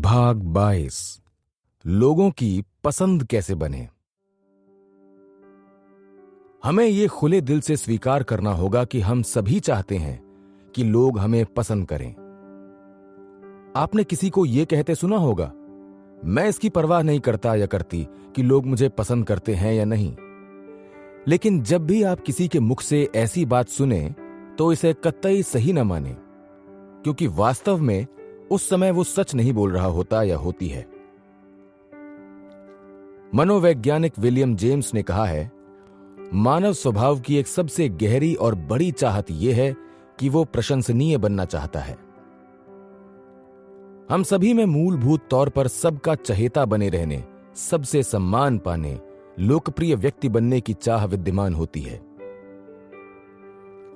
भाग 22 लोगों की पसंद कैसे बने। हमें यह खुले दिल से स्वीकार करना होगा कि हम सभी चाहते हैं कि लोग हमें पसंद करें। आपने किसी को यह कहते सुना होगा, मैं इसकी परवाह नहीं करता या करती कि लोग मुझे पसंद करते हैं या नहीं। लेकिन जब भी आप किसी के मुख से ऐसी बात सुने तो इसे कतई सही न माने, क्योंकि वास्तव में उस समय वो सच नहीं बोल रहा होता या होती है। मनोवैज्ञानिक विलियम जेम्स ने कहा है, मानव स्वभाव की एक सबसे गहरी और बड़ी चाहत यह है कि वो प्रशंसनीय बनना चाहता है। हम सभी में मूलभूत तौर पर सबका चहेता बने रहने, सबसे सम्मान पाने, लोकप्रिय व्यक्ति बनने की चाह विद्यमान होती है।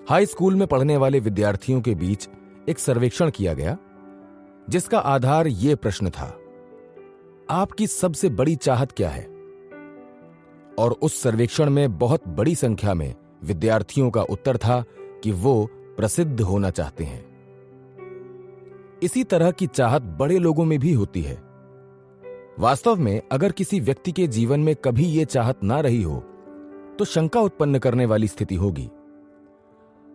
हाई स्कूल में पढ़ने वाले विद्यार्थियों के बीच एक सर्वेक्षण किया गया, जिसका आधार यह प्रश्न था, आपकी सबसे बड़ी चाहत क्या है? और उस सर्वेक्षण में बहुत बड़ी संख्या में विद्यार्थियों का उत्तर था कि वो प्रसिद्ध होना चाहते हैं। इसी तरह की चाहत बड़े लोगों में भी होती है। वास्तव में अगर किसी व्यक्ति के जीवन में कभी यह चाहत ना रही हो तो शंका उत्पन्न करने वाली स्थिति होगी।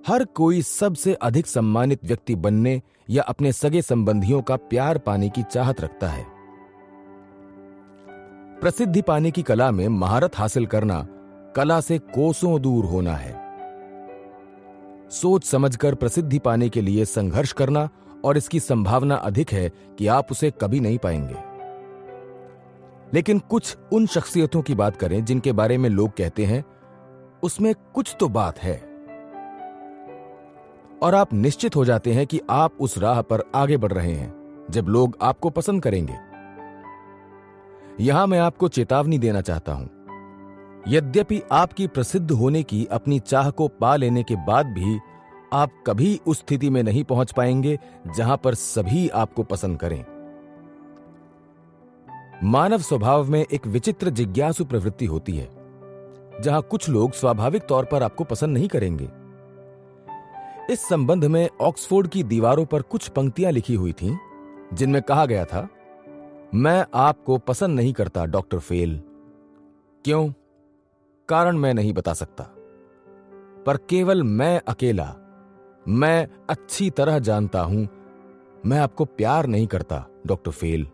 हर कोई सबसे अधिक सम्मानित व्यक्ति बनने या अपने सगे संबंधियों का प्यार पाने की चाहत रखता है। प्रसिद्धि पाने की कला में महारत हासिल करना कला से कोसों दूर होना है। सोच समझकर प्रसिद्धि पाने के लिए संघर्ष करना, और इसकी संभावना अधिक है कि आप उसे कभी नहीं पाएंगे। लेकिन कुछ उन शख्सियतों की बात करें जिनके बारे में लोग कहते हैं उसमें कुछ तो बात है, और आप निश्चित हो जाते हैं कि आप उस राह पर आगे बढ़ रहे हैं जब लोग आपको पसंद करेंगे। यहां मैं आपको चेतावनी देना चाहता हूं, यद्यपि आपकी प्रसिद्ध होने की अपनी चाह को पा लेने के बाद भी आप कभी उस स्थिति में नहीं पहुंच पाएंगे जहां पर सभी आपको पसंद करें। मानव स्वभाव में एक विचित्र जिज्ञासु प्रवृत्ति होती है, जहां कुछ लोग स्वाभाविक तौर पर आपको पसंद नहीं करेंगे। इस संबंध में ऑक्सफोर्ड की दीवारों पर कुछ पंक्तियां लिखी हुई थीं, जिनमें कहा गया था, मैं आपको पसंद नहीं करता डॉक्टर फेल। क्यों? कारण मैं नहीं बता सकता, पर केवल मैं अकेला, मैं अच्छी तरह जानता हूं, मैं आपको प्यार नहीं करता डॉक्टर फेल।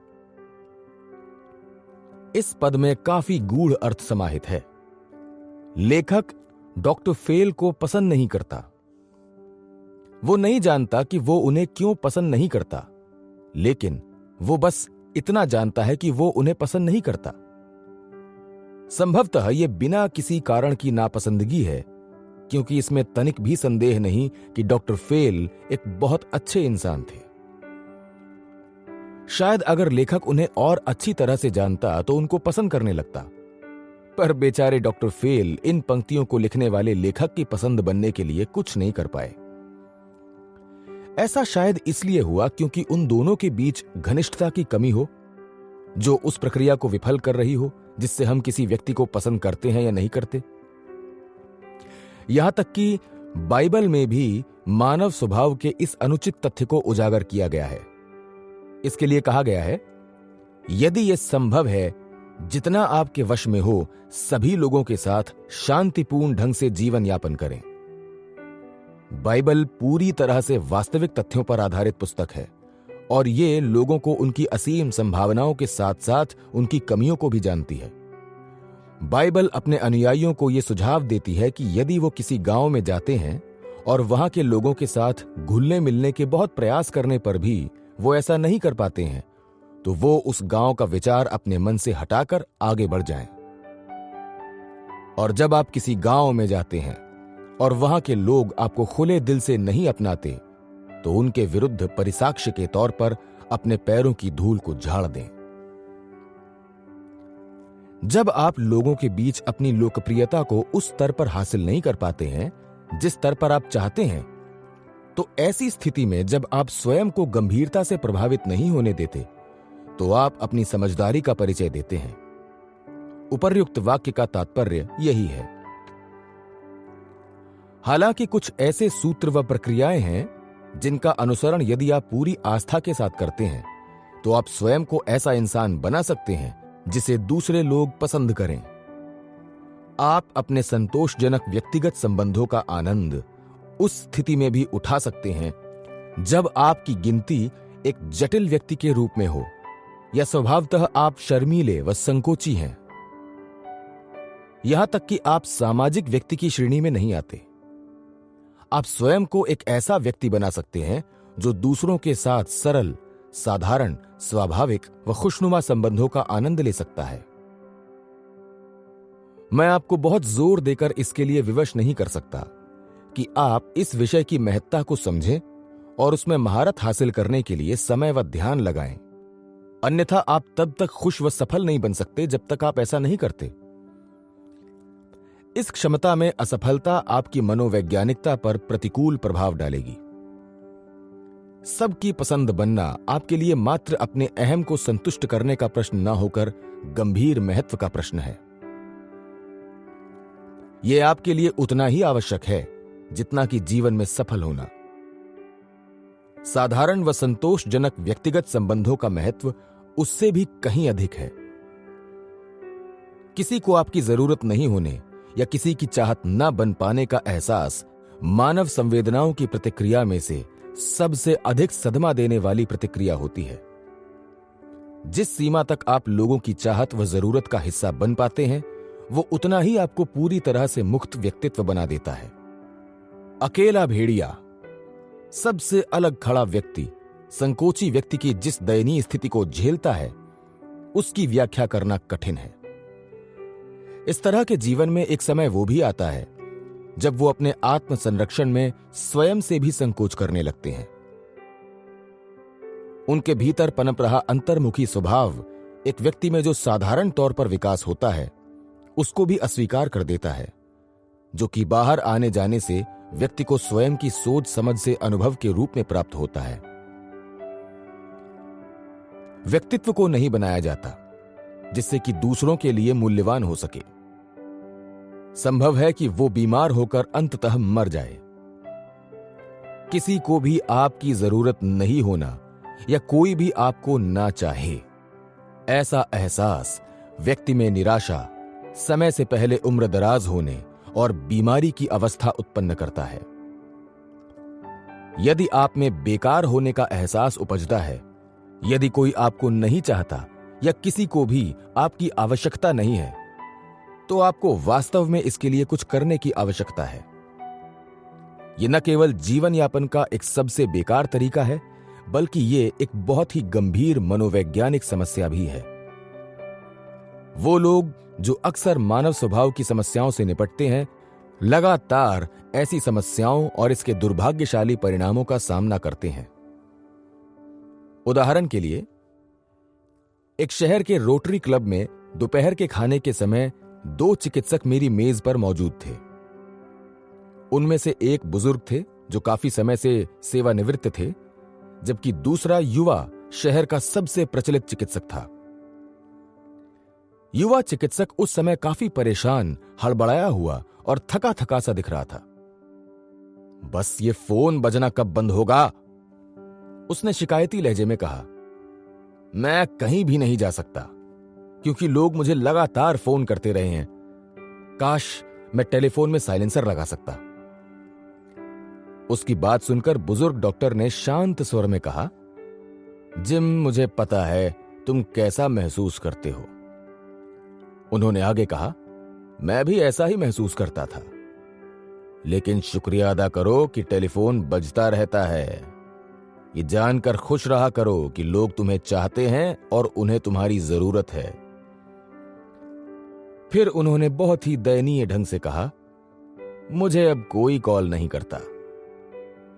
इस पद में काफी गूढ़ अर्थ समाहित है। लेखक डॉक्टर फेल को पसंद नहीं करता। वो नहीं जानता कि वो उन्हें क्यों पसंद नहीं करता, लेकिन वो बस इतना जानता है कि वो उन्हें पसंद नहीं करता। संभवतः यह बिना किसी कारण की नापसंदगी है, क्योंकि इसमें तनिक भी संदेह नहीं कि डॉक्टर फेल एक बहुत अच्छे इंसान थे। शायद अगर लेखक उन्हें और अच्छी तरह से जानता तो उनको पसंद करने लगता, पर बेचारे डॉक्टर फेल इन पंक्तियों को लिखने वाले लेखक की पसंद बनने के लिए कुछ नहीं कर पाए। ऐसा शायद इसलिए हुआ क्योंकि उन दोनों के बीच घनिष्ठता की कमी हो, जो उस प्रक्रिया को विफल कर रही हो जिससे हम किसी व्यक्ति को पसंद करते हैं या नहीं करते। यहां तक कि बाइबल में भी मानव स्वभाव के इस अनुचित तथ्य को उजागर किया गया है। इसके लिए कहा गया है, यदि यह संभव है, जितना आपके वश में हो, सभी लोगों के साथ शांतिपूर्ण ढंग से जीवन यापन करें। बाइबल पूरी तरह से वास्तविक तथ्यों पर आधारित पुस्तक है, और ये लोगों को उनकी असीम संभावनाओं के साथ साथ उनकी कमियों को भी जानती है। बाइबल अपने अनुयायियों को यह सुझाव देती है कि यदि वो किसी गांव में जाते हैं और वहां के लोगों के साथ घुलने मिलने के बहुत प्रयास करने पर भी वो ऐसा नहीं कर पाते हैं, तो वो उस गांव का विचार अपने मन से हटाकर आगे बढ़ जाएं। और जब आप किसी गांव में जाते हैं और वहां के लोग आपको खुले दिल से नहीं अपनाते, तो उनके विरुद्ध परिसाक्ष्य के तौर पर अपने पैरों की धूल को झाड़ दें। जब आप लोगों के बीच अपनी लोकप्रियता को उस स्तर पर हासिल नहीं कर पाते हैं जिस स्तर पर आप चाहते हैं, तो ऐसी स्थिति में जब आप स्वयं को गंभीरता से प्रभावित नहीं होने देते, तो आप अपनी समझदारी का परिचय देते हैं। उपर्युक्त वाक्य का तात्पर्य यही है। हालांकि कुछ ऐसे सूत्र व प्रक्रियाएं हैं जिनका अनुसरण यदि आप पूरी आस्था के साथ करते हैं तो आप स्वयं को ऐसा इंसान बना सकते हैं जिसे दूसरे लोग पसंद करें। आप अपने संतोषजनक व्यक्तिगत संबंधों का आनंद उस स्थिति में भी उठा सकते हैं जब आपकी गिनती एक जटिल व्यक्ति के रूप में हो या स्वभावतः आप शर्मीले व संकोची हैं। यहां तक कि आप सामाजिक व्यक्ति की श्रेणी में नहीं आते। आप स्वयं को एक ऐसा व्यक्ति बना सकते हैं जो दूसरों के साथ सरल, साधारण, स्वाभाविक व खुशनुमा संबंधों का आनंद ले सकता है। मैं आपको बहुत जोर देकर इसके लिए विवश नहीं कर सकता कि आप इस विषय की महत्ता को समझें और उसमें महारत हासिल करने के लिए समय व ध्यान लगाएं। अन्यथा आप तब तक खुश व सफल नहीं बन सकते जब तक आप ऐसा नहीं करते। इस क्षमता में असफलता आपकी मनोवैज्ञानिकता पर प्रतिकूल प्रभाव डालेगी। सबकी पसंद बनना आपके लिए मात्र अपने अहम को संतुष्ट करने का प्रश्न न होकर गंभीर महत्व का प्रश्न है। यह आपके लिए उतना ही आवश्यक है जितना कि जीवन में सफल होना। साधारण व संतोषजनक व्यक्तिगत संबंधों का महत्व उससे भी कहीं अधिक है। किसी को आपकी जरूरत नहीं होने या किसी की चाहत न बन पाने का एहसास मानव संवेदनाओं की प्रतिक्रिया में से सबसे अधिक सदमा देने वाली प्रतिक्रिया होती है। जिस सीमा तक आप लोगों की चाहत व जरूरत का हिस्सा बन पाते हैं, वो उतना ही आपको पूरी तरह से मुक्त व्यक्तित्व बना देता है। अकेला भेड़िया, सबसे अलग खड़ा व्यक्ति, संकोची व्यक्ति की जिस दयनीय स्थिति को झेलता है, उसकी व्याख्या करना कठिन है। इस तरह के जीवन में एक समय वो भी आता है जब वो अपने आत्म संरक्षण में स्वयं से भी संकोच करने लगते हैं। उनके भीतर पनप रहा अंतर्मुखी स्वभाव एक व्यक्ति में जो साधारण तौर पर विकास होता है, उसको भी अस्वीकार कर देता है, जो कि बाहर आने जाने से व्यक्ति को स्वयं की सोच समझ से अनुभव के रूप में प्राप्त होता है। व्यक्तित्व को नहीं बनाया जाता जिससे कि दूसरों के लिए मूल्यवान हो सके। संभव है कि वो बीमार होकर अंततः मर जाए। किसी को भी आपकी जरूरत नहीं होना या कोई भी आपको ना चाहे, ऐसा एहसास व्यक्ति में निराशा, समय से पहले उम्र दराज होने और बीमारी की अवस्था उत्पन्न करता है। यदि आप में बेकार होने का एहसास उपजता है, यदि कोई आपको नहीं चाहता या किसी को भी आपकी आवश्यकता नहीं है, तो आपको वास्तव में इसके लिए कुछ करने की आवश्यकता है। यह न केवल जीवन यापन का एक सबसे बेकार तरीका है, बल्कि यह एक बहुत ही गंभीर मनोवैज्ञानिक समस्या भी है। वो लोग जो अक्सर मानव स्वभाव की समस्याओं से निपटते हैं, लगातार ऐसी समस्याओं और इसके दुर्भाग्यशाली परिणामों का सामना करते हैं। उदाहरण के लिए, एक शहर के रोटरी क्लब में दोपहर के खाने के समय 2 चिकित्सक मेरी मेज पर मौजूद थे। उनमें से एक बुजुर्ग थे जो काफी समय से सेवानिवृत्त थे, जबकि दूसरा युवा शहर का सबसे प्रचलित चिकित्सक था। युवा चिकित्सक उस समय काफी परेशान, हड़बड़ाया हुआ और थका थका सा दिख रहा था। बस ये फोन बजना कब बंद होगा? उसने शिकायती लहजे में कहा। मैं कहीं भी नहीं जा सकता क्योंकि लोग मुझे लगातार फोन करते रहे हैं। काश मैं टेलीफोन में साइलेंसर लगा सकता। उसकी बात सुनकर बुजुर्ग डॉक्टर ने शांत स्वर में कहा, जिम, मुझे पता है तुम कैसा महसूस करते हो। उन्होंने आगे कहा, मैं भी ऐसा ही महसूस करता था, लेकिन शुक्रिया अदा करो कि टेलीफोन बजता रहता है। ये जानकर खुश रहा करो कि लोग तुम्हें चाहते हैं और उन्हें तुम्हारी जरूरत है। फिर उन्होंने बहुत ही दयनीय ढंग से कहा, मुझे अब कोई कॉल नहीं करता।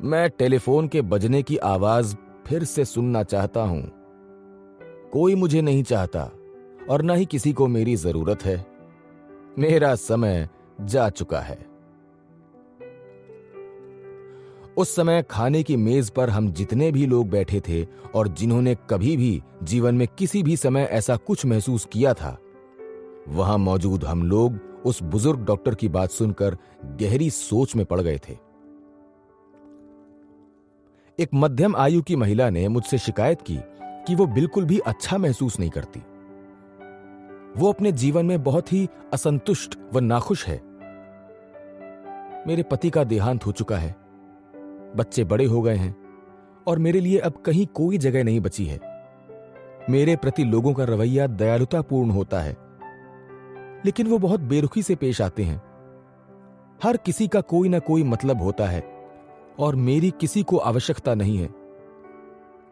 मैं टेलीफोन के बजने की आवाज फिर से सुनना चाहता हूं। कोई मुझे नहीं चाहता और न ही किसी को मेरी जरूरत है। मेरा समय जा चुका है। उस समय खाने की मेज पर हम जितने भी लोग बैठे थे और जिन्होंने कभी भी जीवन में किसी भी समय ऐसा कुछ महसूस किया था, वहां मौजूद हम लोग उस बुजुर्ग डॉक्टर की बात सुनकर गहरी सोच में पड़ गए थे। एक मध्यम आयु की महिला ने मुझसे शिकायत की कि वो बिल्कुल भी अच्छा महसूस नहीं करती। वो अपने जीवन में बहुत ही असंतुष्ट व नाखुश है। मेरे पति का देहांत हो चुका है, बच्चे बड़े हो गए हैं और मेरे लिए अब कहीं कोई जगह नहीं बची है। मेरे प्रति लोगों का रवैया दयालुतापूर्ण होता है, लेकिन वो बहुत बेरुखी से पेश आते हैं। हर किसी का कोई ना कोई मतलब होता है और मेरी किसी को आवश्यकता नहीं है।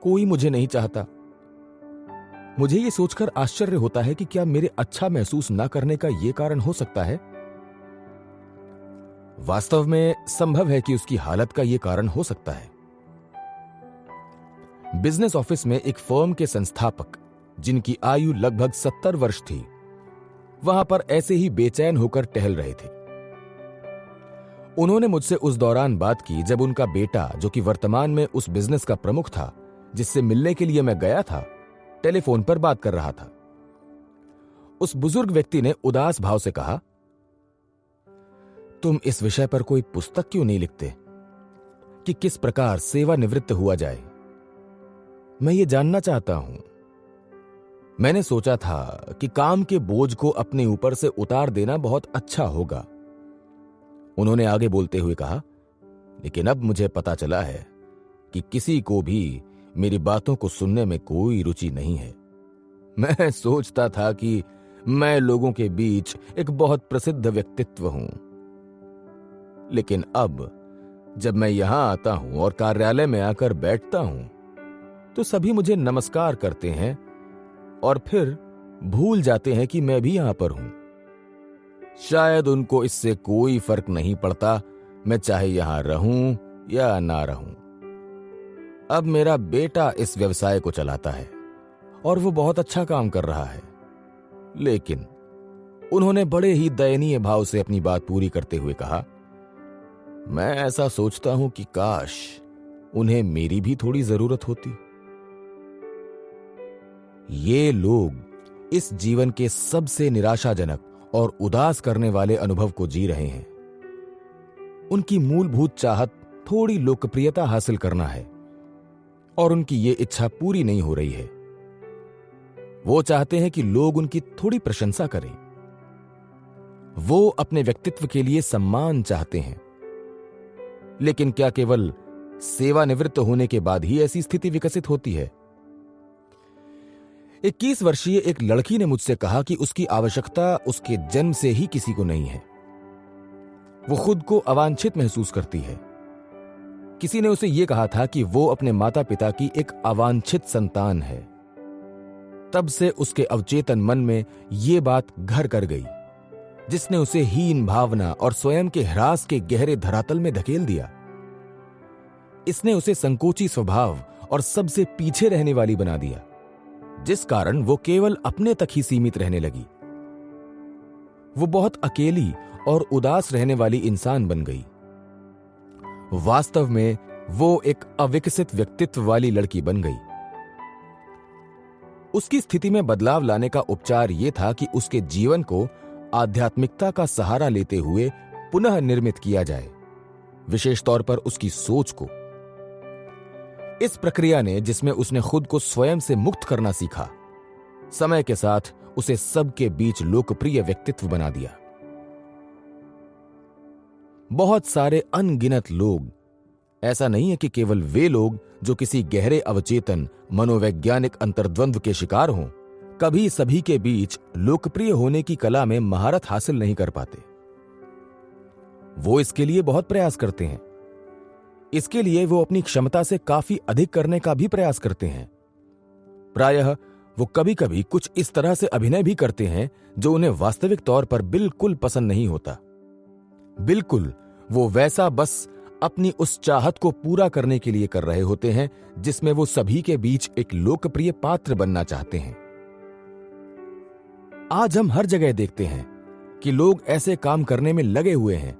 कोई मुझे नहीं चाहता। मुझे ये सोचकर आश्चर्य होता है कि क्या मेरे अच्छा महसूस ना करने का यह कारण हो सकता है। वास्तव में संभव है कि उसकी हालत का यह कारण हो सकता है। बिजनेस ऑफिस में एक फर्म के संस्थापक, जिनकी आयु लगभग 70 वर्ष थी, वहां पर ऐसे ही बेचैन होकर टहल रहे थे। उन्होंने मुझसे उस दौरान बात की जब उनका बेटा, जो कि वर्तमान में उस बिजनेस का प्रमुख था जिससे मिलने के लिए मैं गया था, टेलीफोन पर बात कर रहा था। उस बुजुर्ग व्यक्ति ने उदास भाव से कहा, तुम इस विषय पर कोई पुस्तक क्यों नहीं लिखते कि किस प्रकार सेवानिवृत्त हुआ जाए? मैं ये जानना चाहता हूं। मैंने सोचा था कि काम के बोझ को अपने ऊपर से उतार देना बहुत अच्छा होगा। उन्होंने आगे बोलते हुए कहा, लेकिन अब मुझे पता चला है कि किसी को भी मेरी बातों को सुनने में कोई रुचि नहीं है। मैं सोचता था कि मैं लोगों के बीच एक बहुत प्रसिद्ध व्यक्तित्व हूं, लेकिन अब जब मैं यहां आता हूं और कार्यालय में आकर बैठता हूं तो सभी मुझे नमस्कार करते हैं और फिर भूल जाते हैं कि मैं भी यहां पर हूं। शायद उनको इससे कोई फर्क नहीं पड़ता, मैं चाहे यहां रहूं या ना रहूं। अब मेरा बेटा इस व्यवसाय को चलाता है और वो बहुत अच्छा काम कर रहा है, लेकिन उन्होंने बड़े ही दयनीय भाव से अपनी बात पूरी करते हुए कहा, मैं ऐसा सोचता हूं कि काश उन्हें मेरी भी थोड़ी जरूरत होती। ये लोग इस जीवन के सबसे निराशाजनक और उदास करने वाले अनुभव को जी रहे हैं। उनकी मूलभूत चाहत थोड़ी लोकप्रियता हासिल करना है और उनकी ये इच्छा पूरी नहीं हो रही है। वो चाहते हैं कि लोग उनकी थोड़ी प्रशंसा करें। वो अपने व्यक्तित्व के लिए सम्मान चाहते हैं, लेकिन क्या केवल सेवानिवृत्त होने के बाद ही ऐसी स्थिति विकसित होती है? 21 वर्षीय एक लड़की ने मुझसे कहा कि उसकी आवश्यकता उसके जन्म से ही किसी को नहीं है। वो खुद को अवांछित महसूस करती है। किसी ने उसे यह कहा था कि वो अपने माता पिता की एक अवांछित संतान है। तब से उसके अवचेतन मन में यह बात घर कर गई, जिसने उसे हीन भावना और स्वयं के ह्रास के गहरे धरातल में धकेल दिया। इसने उसे संकोची स्वभाव और सबसे पीछे रहने वाली बना दिया, जिस कारण वो केवल अपने तक ही सीमित रहने लगी। वो बहुत अकेली और उदास रहने वाली इंसान बन गई। वास्तव में वो एक अविकसित व्यक्तित्व वाली लड़की बन गई। उसकी स्थिति में बदलाव लाने का उपचार यह था कि उसके जीवन को आध्यात्मिकता का सहारा लेते हुए पुनः निर्मित किया जाए, विशेष तौर पर उसकी सोच को। इस प्रक्रिया ने, जिसमें उसने खुद को स्वयं से मुक्त करना सीखा, समय के साथ उसे सबके बीच लोकप्रिय व्यक्तित्व बना दिया। बहुत सारे अनगिनत लोग, ऐसा नहीं है कि केवल वे लोग जो किसी गहरे अवचेतन मनोवैज्ञानिक अंतर्द्वंद्व के शिकार हों, कभी सभी के बीच लोकप्रिय होने की कला में महारत हासिल नहीं कर पाते। वो इसके लिए बहुत प्रयास करते हैं। इसके लिए वो अपनी क्षमता से काफी अधिक करने का भी प्रयास करते हैं। प्रायः वो कभी कभी कुछ इस तरह से अभिनय भी करते हैं जो उन्हें वास्तविक तौर पर बिल्कुल पसंद नहीं होता। बिल्कुल वो वैसा बस अपनी उस चाहत को पूरा करने के लिए कर रहे होते हैं जिसमें वो सभी के बीच एक लोकप्रिय पात्र बनना चाहते हैं। आज हम हर जगह देखते हैं कि लोग ऐसे काम करने में लगे हुए हैं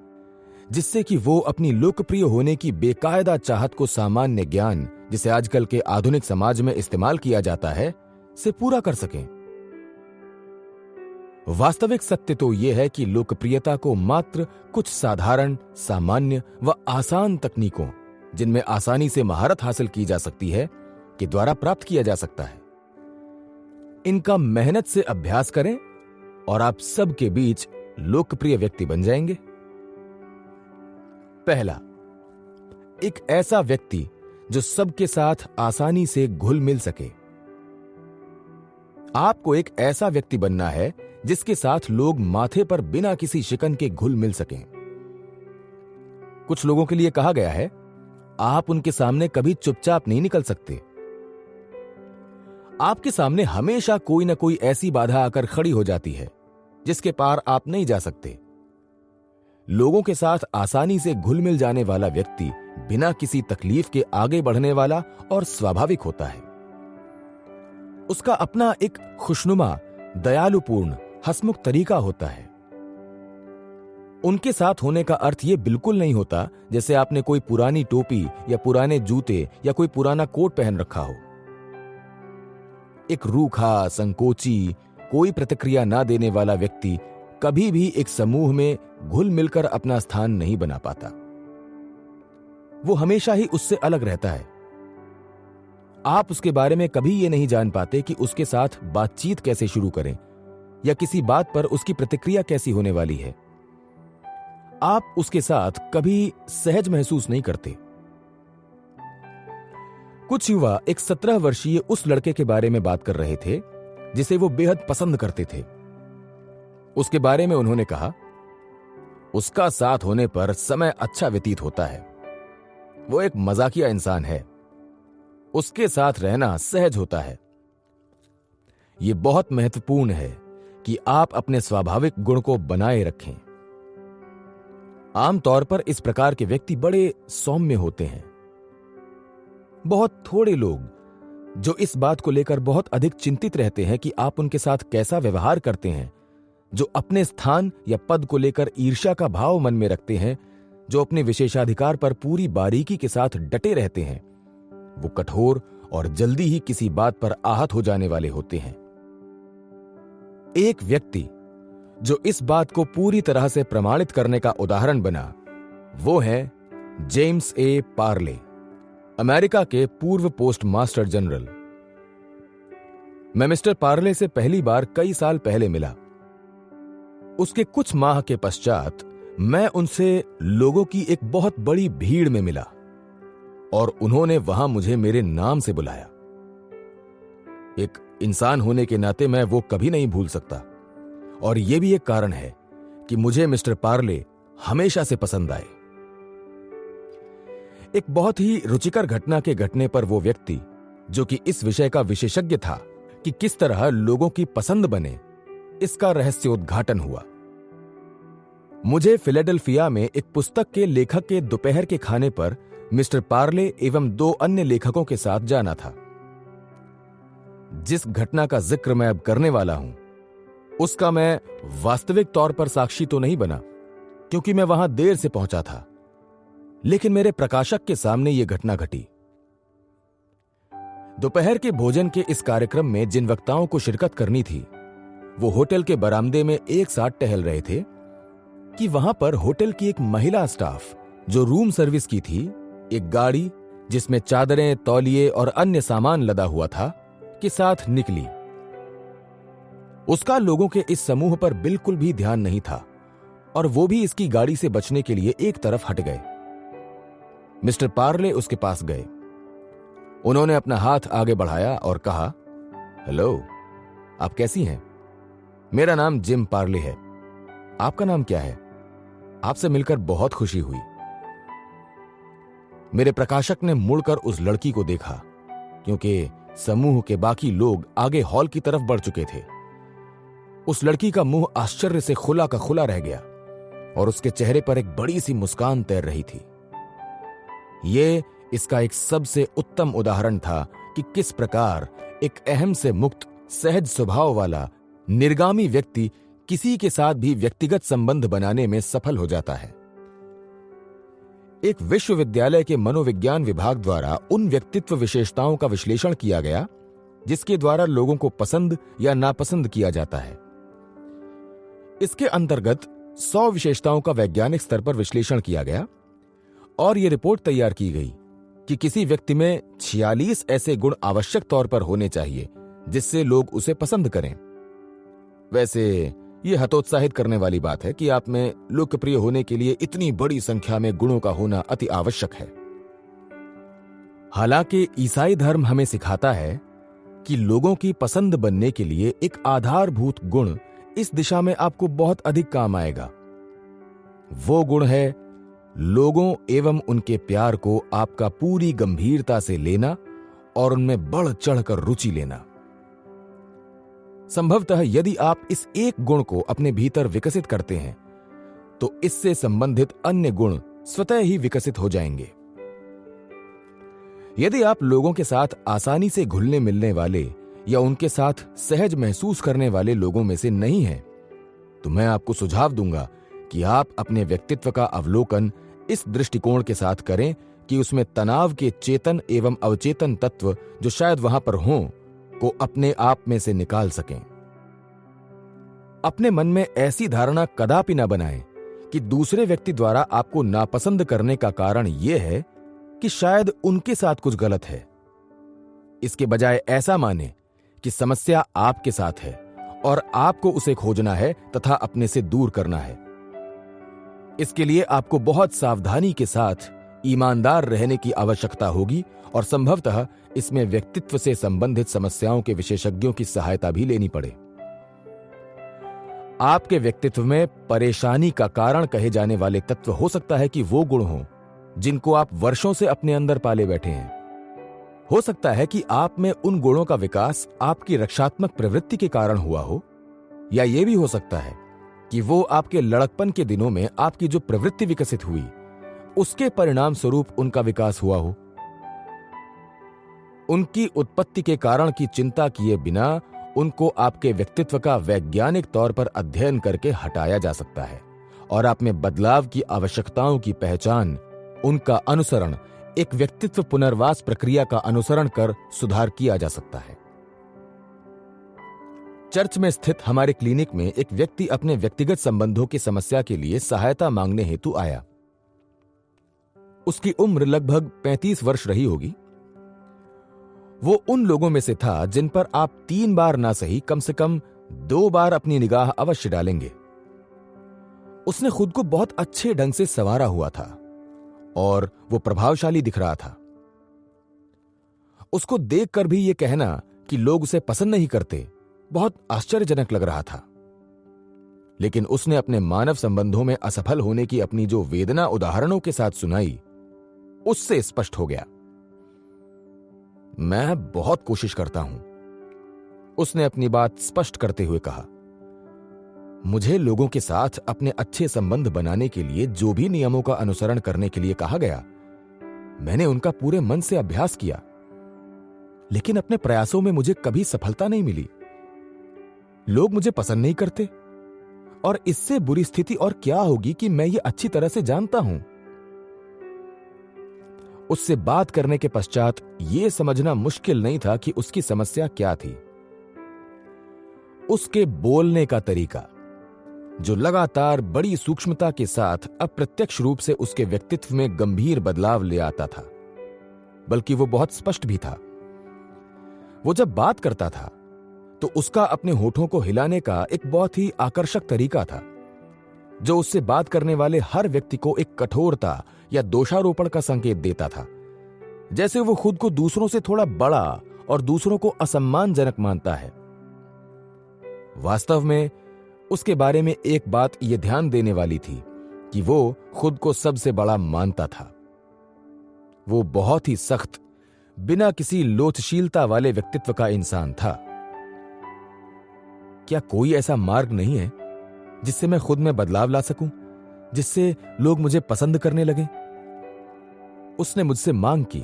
जिससे कि वो अपनी लोकप्रिय होने की बेकायदा चाहत को सामान्य ज्ञान, जिसे आजकल के आधुनिक समाज में इस्तेमाल किया जाता है, से पूरा कर सकें। वास्तविक सत्य तो यह है कि लोकप्रियता को मात्र कुछ साधारण, सामान्य व आसान तकनीकों, जिनमें आसानी से महारत हासिल की जा सकती है, के द्वारा प्राप्त किया जा सकता है। इनका मेहनत से अभ्यास करें और आप सबके बीच लोकप्रिय व्यक्ति बन जाएंगे। पहला, एक ऐसा व्यक्ति जो सबके साथ आसानी से घुल मिल सके। आपको एक ऐसा व्यक्ति बनना है जिसके साथ लोग माथे पर बिना किसी शिकन के घुल मिल सकें। कुछ लोगों के लिए कहा गया है, आप उनके सामने कभी चुपचाप नहीं निकल सकते। आपके सामने हमेशा कोई ना कोई ऐसी बाधा आकर खड़ी हो जाती है जिसके पार आप नहीं जा सकते। लोगों के साथ आसानी से घुल मिल जाने वाला व्यक्ति बिना किसी तकलीफ के आगे बढ़ने वाला और स्वाभाविक होता है। उसका अपना एक खुशनुमा, दयालुपूर्ण, हंसमुख तरीका होता है। उनके साथ होने का अर्थ यह बिल्कुल नहीं होता जैसे आपने कोई पुरानी टोपी या पुराने जूते या कोई पुराना कोट पहन रखा हो। एक रूखा, संकोची, कोई प्रतिक्रिया ना देने वाला व्यक्ति कभी भी एक समूह में घुल मिलकर अपना स्थान नहीं बना पाता। वो हमेशा ही उससे अलग रहता है। आप उसके बारे में कभी ये नहीं जान पाते कि उसके साथ बातचीत कैसे शुरू करें या किसी बात पर उसकी प्रतिक्रिया कैसी होने वाली है। आप उसके साथ कभी सहज महसूस नहीं करते। कुछ युवा एक 17 वर्षीय उस लड़के के बारे में बात कर रहे थे जिसे वो बेहद पसंद करते थे। उसके बारे में उन्होंने कहा, उसका साथ होने पर समय अच्छा व्यतीत होता है। वो एक मजाकिया इंसान है। उसके साथ रहना सहज होता है। यह बहुत महत्वपूर्ण है कि आप अपने स्वाभाविक गुण को बनाए रखें। आमतौर पर इस प्रकार के व्यक्ति बड़े सौम्य होते हैं। बहुत थोड़े लोग जो इस बात को लेकर बहुत अधिक चिंतित रहते हैं कि आप उनके साथ कैसा व्यवहार करते हैं, जो अपने स्थान या पद को लेकर ईर्ष्या का भाव मन में रखते हैं, जो अपने विशेषाधिकार पर पूरी बारीकी के साथ डटे रहते हैं, वो कठोर और जल्दी ही किसी बात पर आहत हो जाने वाले होते हैं। एक व्यक्ति जो इस बात को पूरी तरह से प्रमाणित करने का उदाहरण बना, वो है जेम्स ए पार्ले, अमेरिका के पूर्व पोस्ट मास्टर जनरल। मैं मिस्टर पार्ले से पहली बार कई साल पहले मिला। उसके कुछ माह के पश्चात मैं उनसे लोगों की एक बहुत बड़ी भीड़ में मिला और उन्होंने वहां मुझे मेरे नाम से बुलाया। एक इंसान होने के नाते मैं वो कभी नहीं भूल सकता और यह भी एक कारण है कि मुझे मिस्टर पार्ले हमेशा से पसंद आए। एक बहुत ही रुचिकर घटना के घटने पर वो व्यक्ति, जो कि इस विषय का विशेषज्ञ था कि किस तरह लोगों की पसंद बने, इसका रहस्योद्घाटन हुआ। मुझे फिलाडेल्फिया में एक पुस्तक के लेखक के दोपहर के खाने पर मिस्टर पार्ले एवं 2 अन्य लेखकों के साथ जाना था। जिस घटना का जिक्र मैं अब करने वाला हूं, उसका मैं वास्तविक तौर पर साक्षी तो नहीं बना क्योंकि मैं वहां देर से पहुंचा था, लेकिन मेरे प्रकाशक के सामने यह घटना घटी। दोपहर के भोजन के इस कार्यक्रम में जिन वक्ताओं को शिरकत करनी थी, वो होटल के बरामदे में एक साथ टहल रहे थे कि वहां पर होटल की एक महिला स्टाफ जो रूम सर्विस की थी, एक गाड़ी जिसमें चादरें, तौलिए और अन्य सामान लदा हुआ था, के साथ निकली। उसका लोगों के इस समूह पर बिल्कुल भी ध्यान नहीं था और वो भी इसकी गाड़ी से बचने के लिए एक तरफ हट गए। मिस्टर पार्ले उसके पास गए। उन्होंने अपना हाथ आगे बढ़ाया और कहा, हेलो, आप कैसी हैं? मेरा नाम जिम पार्ले है। आपका नाम क्या है? आपसे मिलकर बहुत खुशी हुई। मेरे प्रकाशक ने मुड़कर उस लड़की को देखा क्योंकि समूह के बाकी लोग आगे हॉल की तरफ बढ़ चुके थे। उस लड़की का मुंह आश्चर्य से खुला का खुला रह गया और उसके चेहरे पर एक बड़ी सी मुस्कान तैर रही थी। यह इसका एक सबसे उत्तम उदाहरण था कि किस प्रकार एक अहम से मुक्त, सहज स्वभाव वाला निर्गामी व्यक्ति किसी के साथ भी व्यक्तिगत संबंध बनाने में सफल हो जाता है। एक विश्वविद्यालय के मनोविज्ञान विभाग द्वारा उन व्यक्तित्व विशेषताओं का विश्लेषण किया गया जिसके द्वारा लोगों को पसंद या नापसंद किया जाता है। इसके अंतर्गत 100 विशेषताओं का वैज्ञानिक स्तर पर विश्लेषण किया गया और यह रिपोर्ट तैयार की गई कि किसी व्यक्ति में 46 ऐसे गुण आवश्यक तौर पर होने चाहिए जिससे लोग उसे पसंद करें। वैसे यह हतोत्साहित करने वाली बात है कि आप में लोकप्रिय होने के लिए इतनी बड़ी संख्या में गुणों का होना अति आवश्यक है। हालांकि ईसाई धर्म हमें सिखाता है कि लोगों की पसंद बनने के लिए एक आधारभूत गुण इस दिशा में आपको बहुत अधिक काम आएगा। वो गुण है लोगों एवं उनके प्यार को आपका पूरी गंभीरता से लेना और उनमें बढ़ चढ़कर रुचि लेना। संभवतः यदि आप इस एक गुण को अपने भीतर विकसित करते हैं तो इससे संबंधित अन्य गुण स्वतः ही विकसित हो जाएंगे। यदि आप लोगों के साथ आसानी से घुलने मिलने वाले या उनके साथ सहज महसूस करने वाले लोगों में से नहीं हैं, तो मैं आपको सुझाव दूंगा कि आप अपने व्यक्तित्व का अवलोकन इस दृष्टिकोण के साथ करें कि उसमें तनाव के चेतन एवं अवचेतन तत्व जो शायद वहां पर हों को अपने आप में से निकाल सकें। अपने मन में ऐसी धारणा कदापि न बनाएं कि दूसरे व्यक्ति द्वारा आपको नापसंद करने का कारण यह है कि शायद उनके साथ कुछ गलत है। इसके बजाय ऐसा माने कि समस्या आपके साथ है और आपको उसे खोजना है तथा अपने से दूर करना है। इसके लिए आपको बहुत सावधानी के साथ ईमानदार रहने की आवश्यकता होगी और संभवतः इसमें व्यक्तित्व से संबंधित समस्याओं के विशेषज्ञों की सहायता भी लेनी पड़े। आपके व्यक्तित्व में परेशानी का कारण कहे जाने वाले तत्व हो सकता है कि वो गुण हों जिनको आप वर्षों से अपने अंदर पाले बैठे हैं। हो सकता है कि आप में उन गुणों का विकास आपकी रक्षात्मक प्रवृत्ति के कारण हुआ हो, या यह भी हो सकता है कि वो आपके लड़कपन के दिनों में आपकी जो प्रवृत्ति विकसित हुई उसके परिणाम स्वरूप उनका विकास हुआ हो। उनकी उत्पत्ति के कारण की चिंता किए बिना उनको आपके व्यक्तित्व का वैज्ञानिक तौर पर अध्ययन करके हटाया जा सकता है और आप में बदलाव की आवश्यकताओं की पहचान, उनका अनुसरण, एक व्यक्तित्व पुनर्वास प्रक्रिया का अनुसरण कर सुधार किया जा सकता है। चर्च में स्थित हमारे क्लिनिक में एक व्यक्ति अपने व्यक्तिगत संबंधों की समस्या के लिए सहायता मांगने हेतु आया। उसकी उम्र लगभग 35 वर्ष रही होगी। वो उन लोगों में से था जिन पर आप 3 बार ना सही कम से कम 2 बार अपनी निगाह अवश्य डालेंगे। उसने खुद को बहुत अच्छे ढंग से संवारा हुआ था और वो प्रभावशाली दिख रहा था। उसको देखकर भी ये कहना कि लोग उसे पसंद नहीं करते बहुत आश्चर्यजनक लग रहा था। लेकिन उसने अपने मानव संबंधों में असफल होने की अपनी जो वेदना उदाहरणों के साथ सुनाई, उससे स्पष्ट हो गया। मैं बहुत कोशिश करता हूं, उसने अपनी बात स्पष्ट करते हुए कहा। मुझे लोगों के साथ अपने अच्छे संबंध बनाने के लिए जो भी नियमों का अनुसरण करने के लिए कहा गया, मैंने उनका पूरे मन से अभ्यास किया, लेकिन अपने प्रयासों में मुझे कभी सफलता नहीं मिली। लोग मुझे पसंद नहीं करते और इससे बुरी स्थिति और क्या होगी कि मैं ये अच्छी तरह से जानता हूं। उससे बात करने के पश्चात यह समझना मुश्किल नहीं था कि उसकी समस्या क्या थी। उसके बोलने का तरीका, जो लगातार बड़ी सूक्ष्मता के साथ अप्रत्यक्ष रूप से उसके व्यक्तित्व में गंभीर बदलाव ले आता था, बल्कि वो बहुत स्पष्ट भी था। वो जब बात करता था तो उसका अपने होठों को हिलाने का एक बहुत ही आकर्षक तरीका था, जो उससे बात करने वाले हर व्यक्ति को एक कठोरता या दोषारोपण का संकेत देता था, जैसे वो खुद को दूसरों से थोड़ा बड़ा और दूसरों को असम्मानजनक मानता है। वास्तव में उसके बारे में एक बात यह ध्यान देने वाली थी कि वो खुद को सबसे बड़ा मानता था। वो बहुत ही सख्त, बिना किसी लोचशीलता वाले व्यक्तित्व का इंसान था। क्या कोई ऐसा मार्ग नहीं है जिससे मैं खुद में बदलाव ला सकूं, जिससे लोग मुझे पसंद करने लगें? उसने मुझसे मांग की।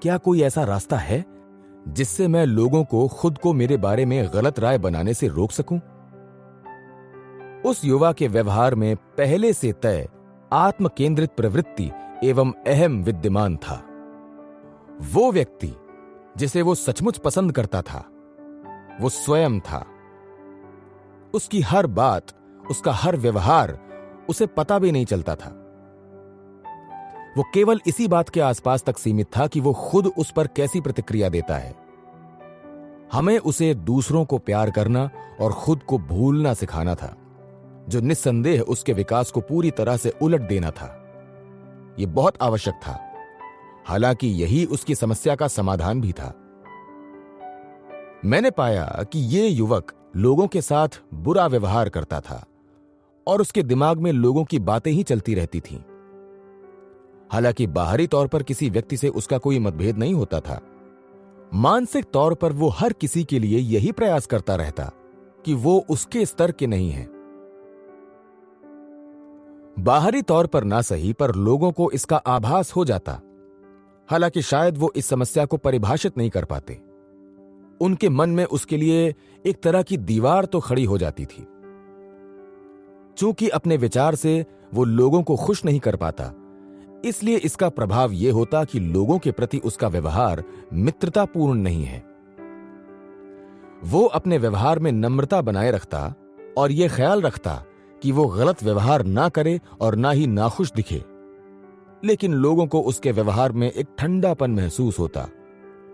क्या कोई ऐसा रास्ता है जिससे मैं लोगों को खुद को मेरे बारे में गलत राय बनाने से रोक सकूं? उस युवा के व्यवहार में पहले से तय आत्म केंद्रित प्रवृत्ति एवं अहम विद्यमान था। वो व्यक्ति जिसे वो सचमुच पसंद करता था, वो स्वयं था। उसकी हर बात, उसका हर व्यवहार उसे पता भी नहीं चलता था। वो केवल इसी बात के आसपास तक सीमित था कि वो खुद उस पर कैसी प्रतिक्रिया देता है। हमें उसे दूसरों को प्यार करना और खुद को भूलना सिखाना था, जो निस्संदेह उसके विकास को पूरी तरह से उलट देना था। यह बहुत आवश्यक था, हालांकि यही उसकी समस्या का समाधान भी था। मैंने पाया कि यह युवक लोगों के साथ बुरा व्यवहार करता था और उसके दिमाग में लोगों की बातें ही चलती रहती थीं। हालांकि बाहरी तौर पर किसी व्यक्ति से उसका कोई मतभेद नहीं होता था, मानसिक तौर पर वो हर किसी के लिए यही प्रयास करता रहता कि वो उसके स्तर के नहीं है। बाहरी तौर पर ना सही, पर लोगों को इसका आभास हो जाता। हालांकि शायद वो इस समस्या को परिभाषित नहीं कर पाते। उनके मन में उसके लिए एक तरह की दीवार तो खड़ी हो जाती थी। चूंकि अपने विचार से वो लोगों को खुश नहीं कर पाता, इसलिए इसका प्रभाव यह होता कि लोगों के प्रति उसका व्यवहार मित्रतापूर्ण नहीं है। वो अपने व्यवहार में नम्रता बनाए रखता और यह ख्याल रखता कि वो गलत व्यवहार ना करे और ना ही नाखुश दिखे, लेकिन लोगों को उसके व्यवहार में एक ठंडापन महसूस होता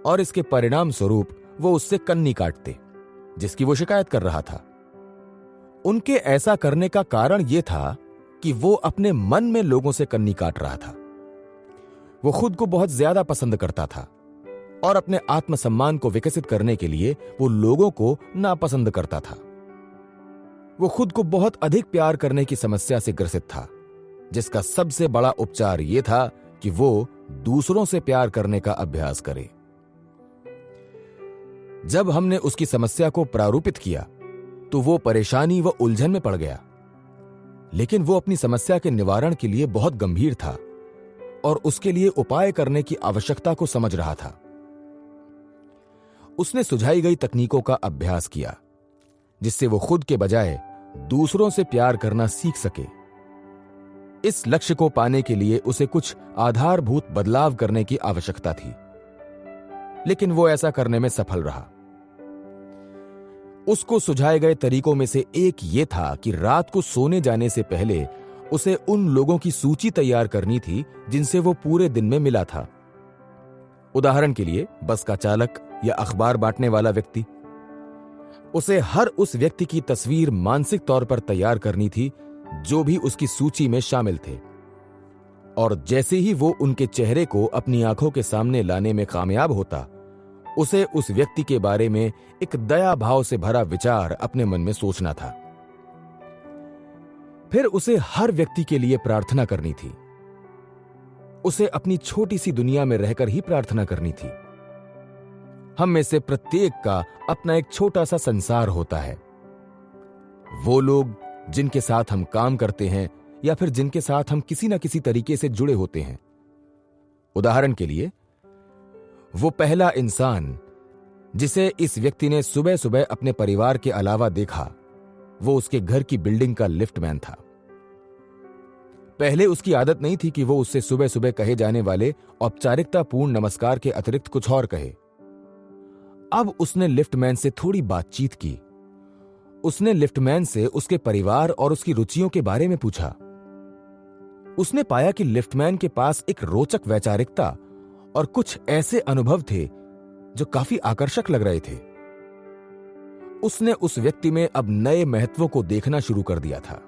और इसके परिणाम स्वरूप वो उससे कन्नी काटते, जिसकी वो शिकायत कर रहा था। उनके ऐसा करने का कारण यह था कि वो अपने मन में लोगों से कन्नी काट रहा था। वो खुद को बहुत ज्यादा पसंद करता था और अपने आत्मसम्मान को विकसित करने के लिए वो लोगों को नापसंद करता था। वो खुद को बहुत अधिक प्यार करने की समस्या से ग्रसित था, जिसका सबसे बड़ा उपचार यह था कि वो दूसरों से प्यार करने का अभ्यास करे। जब हमने उसकी समस्या को प्रारूपित किया तो वो परेशानी व उलझन में पड़ गया, लेकिन वो अपनी समस्या के निवारण के लिए बहुत गंभीर था और उसके लिए उपाय करने की आवश्यकता को समझ रहा था। उसने सुझाई गई तकनीकों का अभ्यास किया, जिससे वो खुद के बजाय दूसरों से प्यार करना सीख सके। इस लक्ष्य को पाने के लिए उसे कुछ आधारभूत बदलाव करने की आवश्यकता थी, लेकिन वो ऐसा करने में सफल रहा। उसको सुझाए गए तरीकों में से एक ये था कि रात को सोने जाने से पहले उसे उन लोगों की सूची तैयार करनी थी जिनसे वो पूरे दिन में मिला था। उदाहरण के लिए बस का चालक या अखबार बांटने वाला व्यक्ति। उसे हर उस व्यक्ति की तस्वीर मानसिक तौर पर तैयार करनी थी जो भी उसकी सूची में शामिल थे, और जैसे ही वो उनके चेहरे को अपनी आंखों के सामने लाने में कामयाब होता, उसे उस व्यक्ति के बारे में एक दया भाव से भरा विचार अपने मन में सोचना था। फिर उसे हर व्यक्ति के लिए प्रार्थना करनी थी। उसे अपनी छोटी सी दुनिया में रहकर ही प्रार्थना करनी थी। हम में से प्रत्येक का अपना एक छोटा सा संसार होता है। वो लोग जिनके साथ हम काम करते हैं या फिर जिनके साथ हम किसी न किसी तरीके से जुड़े होते हैं। उदाहरण के लिए, वो पहला इंसान जिसे इस व्यक्ति ने सुबह सुबह अपने परिवार के अलावा देखा, वो उसके घर की बिल्डिंग का लिफ्टमैन था। पहले उसकी आदत नहीं थी कि वो उससे सुबह सुबह कहे जाने वाले औपचारिकतापूर्ण नमस्कार के अतिरिक्त कुछ और कहे। अब उसने लिफ्टमैन से थोड़ी बातचीत की। उसने लिफ्टमैन से उसके परिवार और उसकी रुचियों के बारे में पूछा। उसने पाया कि लिफ्टमैन के पास एक रोचक वैचारिकता और कुछ ऐसे अनुभव थे जो काफी आकर्षक लग रहे थे। उसने उस व्यक्ति में अब नए महत्वों को देखना शुरू कर दिया था,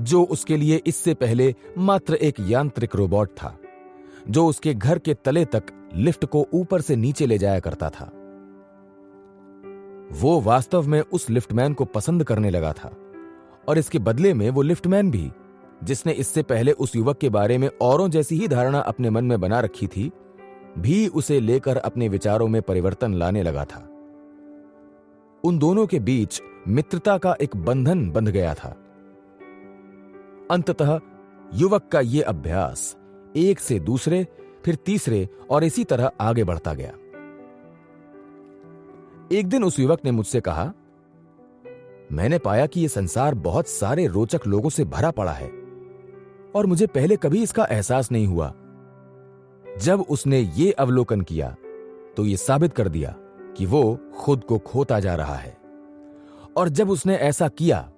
जो उसके लिए इससे पहले मात्र एक यांत्रिक रोबोट था, जो उसके घर के तले तक लिफ्ट को ऊपर से नीचे ले जाया करता था। वो वास्तव में उस लिफ्टमैन को पसंद करने लगा था, और इसके बदले में वो लिफ्टमैन भी, जिसने इससे पहले उस युवक के बारे में औरों जैसी ही धारणा अपने मन में बना रखी थी, भी उसे लेकर अपने विचारों में परिवर्तन लाने लगा था। उन दोनों के बीच मित्रता का एक बंधन बंध गया था। अंततः युवक का यह अभ्यास एक से दूसरे, फिर तीसरे और इसी तरह आगे बढ़ता गया। एक दिन उस युवक ने मुझसे कहा, मैंने पाया कि यह संसार बहुत सारे रोचक लोगों से भरा पड़ा है और मुझे पहले कभी इसका एहसास नहीं हुआ। जब उसने ये अवलोकन किया तो यह साबित कर दिया कि वो खुद को खोता जा रहा है, और जब उसने ऐसा किया,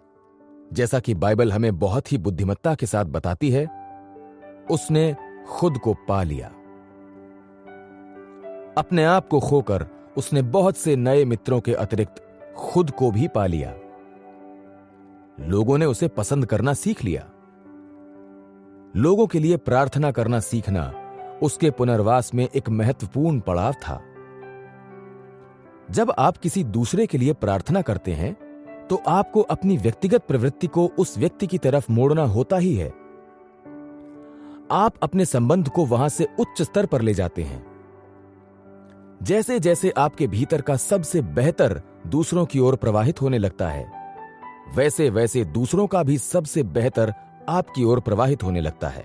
जैसा कि बाइबल हमें बहुत ही बुद्धिमत्ता के साथ बताती है, उसने खुद को पा लिया। अपने आप को खोकर उसने बहुत से नए मित्रों के अतिरिक्त खुद को भी पा लिया। लोगों ने उसे पसंद करना सीख लिया। लोगों के लिए प्रार्थना करना सीखना उसके पुनर्वास में एक महत्वपूर्ण पड़ाव था। जब आप किसी दूसरे के लिए प्रार्थना करते हैं तो आपको अपनी व्यक्तिगत प्रवृत्ति को उस व्यक्ति की तरफ मोड़ना होता ही है। आप अपने संबंध को वहां से उच्च स्तर पर ले जाते हैं। जैसे जैसे आपके भीतर का सबसे बेहतर दूसरों की ओर प्रवाहित होने लगता है, वैसे वैसे दूसरों का भी सबसे बेहतर आपकी ओर प्रवाहित होने लगता है।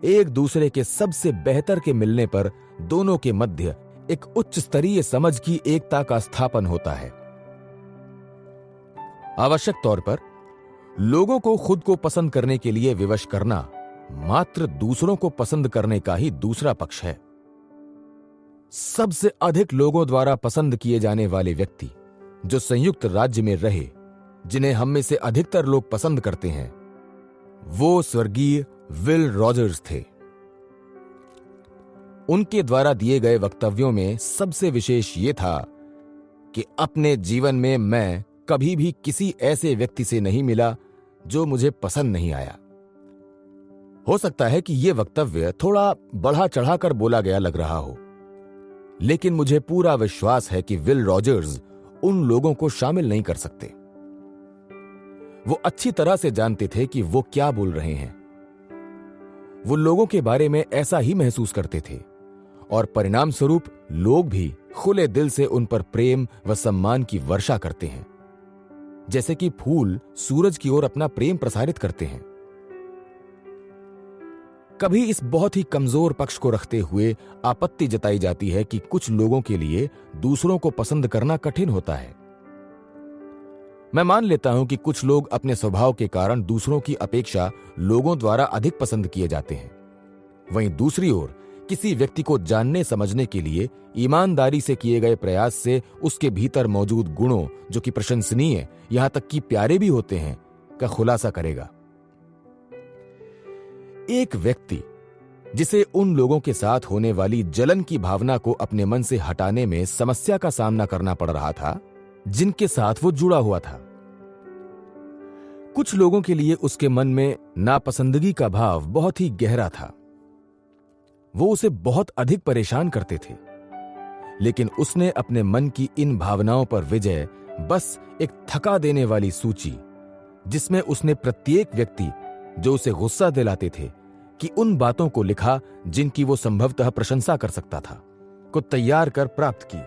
एक दूसरे के सबसे बेहतर के मिलने पर दोनों के मध्य एक उच्च स्तरीय समझ की एकता का स्थापन होता है। आवश्यक तौर पर लोगों को खुद को पसंद करने के लिए विवश करना मात्र दूसरों को पसंद करने का ही दूसरा पक्ष है। सबसे अधिक लोगों द्वारा पसंद किए जाने वाले व्यक्ति जो संयुक्त राज्य में रहे, जिन्हें हम में से अधिकतर लोग पसंद करते हैं, वो स्वर्गीय विल रॉजर्स थे। उनके द्वारा दिए गए वक्तव्यों में सबसे विशेष ये था कि अपने जीवन में मैं कभी भी किसी ऐसे व्यक्ति से नहीं मिला जो मुझे पसंद नहीं आया। हो सकता है कि यह वक्तव्य थोड़ा बढ़ा चढ़ाकर बोला गया लग रहा हो, लेकिन मुझे पूरा विश्वास है कि विल रॉजर्स उन लोगों को शामिल नहीं कर सकते। वो अच्छी तरह से जानते थे कि वो क्या बोल रहे हैं। वो लोगों के बारे में ऐसा ही महसूस करते थे और परिणाम स्वरूप लोग भी खुले दिल से उन पर प्रेम व सम्मान की वर्षा करते हैं, जैसे कि फूल सूरज की ओर अपना प्रेम प्रसारित करते हैं। कभी इस बहुत ही कमजोर पक्ष को रखते हुए आपत्ति जताई जाती है कि कुछ लोगों के लिए दूसरों को पसंद करना कठिन होता है। मैं मान लेता हूं कि कुछ लोग अपने स्वभाव के कारण दूसरों की अपेक्षा लोगों द्वारा अधिक पसंद किए जाते हैं। वहीं दूसरी ओर किसी व्यक्ति को जानने समझने के लिए ईमानदारी से किए गए प्रयास से उसके भीतर मौजूद गुणों, जो कि प्रशंसनीय यहां तक कि प्यारे भी होते हैं, का खुलासा करेगा। एक व्यक्ति जिसे उन लोगों के साथ होने वाली जलन की भावना को अपने मन से हटाने में समस्या का सामना करना पड़ रहा था, जिनके साथ वो जुड़ा हुआ था। कुछ लोगों के लिए उसके मन में नापसंदगी का भाव बहुत ही गहरा था। वो उसे बहुत अधिक परेशान करते थे, लेकिन उसने अपने मन की इन भावनाओं पर विजय बस एक थका देने वाली सूची, जिसमें उसने प्रत्येक व्यक्ति जो उसे गुस्सा दिलाते थे कि उन बातों को लिखा जिनकी वो संभवतः प्रशंसा कर सकता था, को तैयार कर प्राप्त की।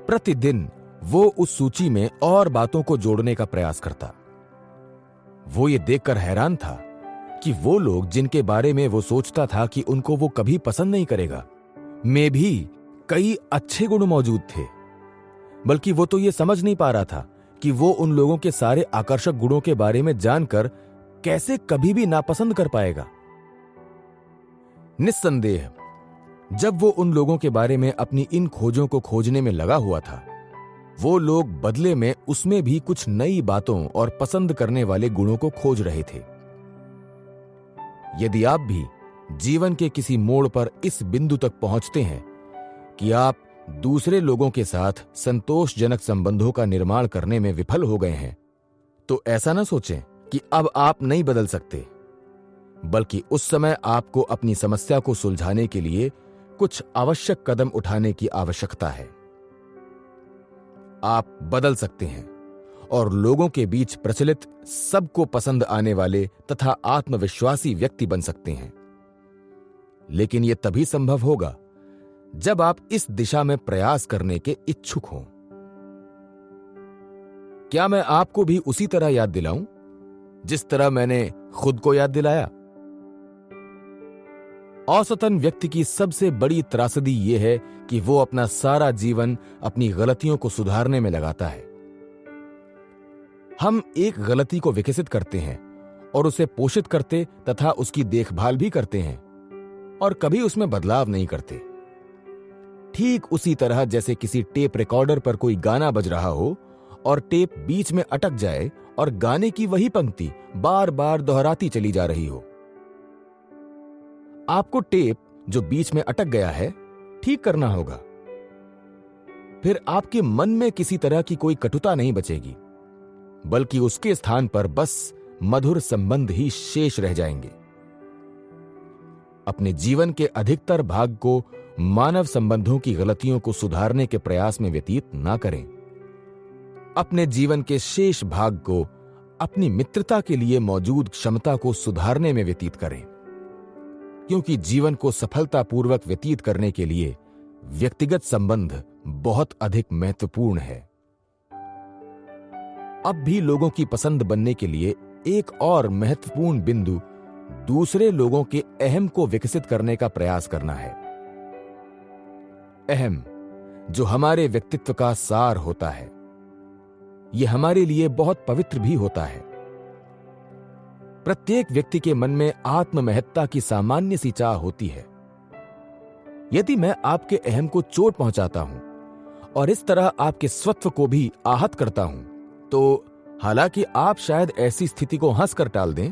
प्रतिदिन वो उस सूची में और बातों को जोड़ने का प्रयास करता। वो ये देखकर हैरान था कि वो लोग जिनके बारे में वो सोचता था कि उनको वो कभी पसंद नहीं करेगा, में भी कई अच्छे गुण मौजूद थे। बल्कि वो तो ये समझ नहीं पा रहा था कि वो उन लोगों के सारे आकर्षक गुणों के बारे में जानकर कैसे कभी भी नापसंद कर पाएगा। निस्संदेह जब वो उन लोगों के बारे में अपनी इन खोजों को खोजने में लगा हुआ था, वो लोग बदले में उसमें भी कुछ नई बातों और पसंद करने वाले गुणों को खोज रहे थे। यदि आप भी जीवन के किसी मोड़ पर इस बिंदु तक पहुंचते हैं कि आप दूसरे लोगों के साथ संतोषजनक संबंधों का निर्माण करने में विफल हो गए हैं, तो ऐसा ना सोचें कि अब आप नहीं बदल सकते, बल्कि उस समय आपको अपनी समस्या को सुलझाने के लिए कुछ आवश्यक कदम उठाने की आवश्यकता है। आप बदल सकते हैं और लोगों के बीच प्रचलित, सबको पसंद आने वाले तथा आत्मविश्वासी व्यक्ति बन सकते हैं। लेकिन यह तभी संभव होगा जब आप इस दिशा में प्रयास करने के इच्छुक हों। क्या मैं आपको भी उसी तरह याद दिलाऊं जिस तरह मैंने खुद को याद दिलाया? औसतन व्यक्ति की सबसे बड़ी त्रासदी यह है कि वो अपना सारा जीवन अपनी गलतियों को सुधारने में लगाता है। हम एक गलती को विकसित करते हैं और उसे पोषित करते तथा उसकी देखभाल भी करते हैं और कभी उसमें बदलाव नहीं करते। ठीक उसी तरह जैसे किसी टेप रिकॉर्डर पर कोई गाना बज रहा हो और टेप बीच में अटक जाए और गाने की वही पंक्ति बार बार दोहराती चली जा रही हो। आपको टेप जो बीच में अटक गया है ठीक करना होगा फिर आपके मन में किसी तरह की कोई कटुता नहीं बचेगी, बल्कि उसके स्थान पर बस मधुर संबंध ही शेष रह जाएंगे। अपने जीवन के अधिकतर भाग को मानव संबंधों की गलतियों को सुधारने के प्रयास में व्यतीत ना करें। अपने जीवन के शेष भाग को अपनी मित्रता के लिए मौजूद क्षमता को सुधारने में व्यतीत करें, क्योंकि जीवन को सफलतापूर्वक व्यतीत करने के लिए व्यक्तिगत संबंध बहुत अधिक महत्वपूर्ण है। अब भी लोगों की पसंद बनने के लिए एक और महत्वपूर्ण बिंदु दूसरे लोगों के अहम को विकसित करने का प्रयास करना है। अहम, जो हमारे व्यक्तित्व का सार होता है, यह हमारे लिए बहुत पवित्र भी होता है। प्रत्येक व्यक्ति के मन में आत्म महत्ता की सामान्य सी चाह होती है। यदि मैं आपके अहम को चोट पहुंचाता हूं और इस तरह आपके स्वत्व को भी आहत करता हूं, तो हालांकि आप शायद ऐसी स्थिति को हंसकर टाल दें,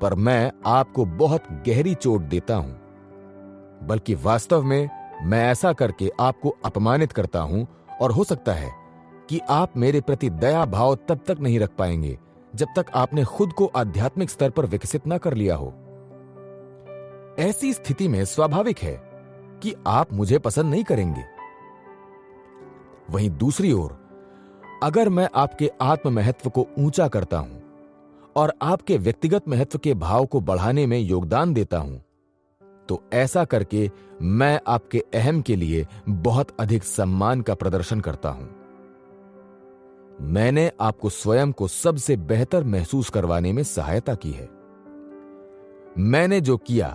पर मैं आपको बहुत गहरी चोट देता हूं। बल्कि वास्तव में मैं ऐसा करके आपको अपमानित करता हूं, और हो सकता है कि आप मेरे प्रति दया भाव तब तक नहीं रख पाएंगे जब तक आपने खुद को आध्यात्मिक स्तर पर विकसित न कर लिया हो। ऐसी स्थिति में स्वाभाविक है कि आप मुझे पसंद नहीं करेंगे। वहीं दूसरी ओर, अगर मैं आपके आत्म महत्व को ऊंचा करता हूं और आपके व्यक्तिगत महत्व के भाव को बढ़ाने में योगदान देता हूं, तो ऐसा करके मैं आपके अहम के लिए बहुत अधिक सम्मान का प्रदर्शन करता हूं। मैंने आपको स्वयं को सबसे बेहतर महसूस करवाने में सहायता की है। मैंने जो किया,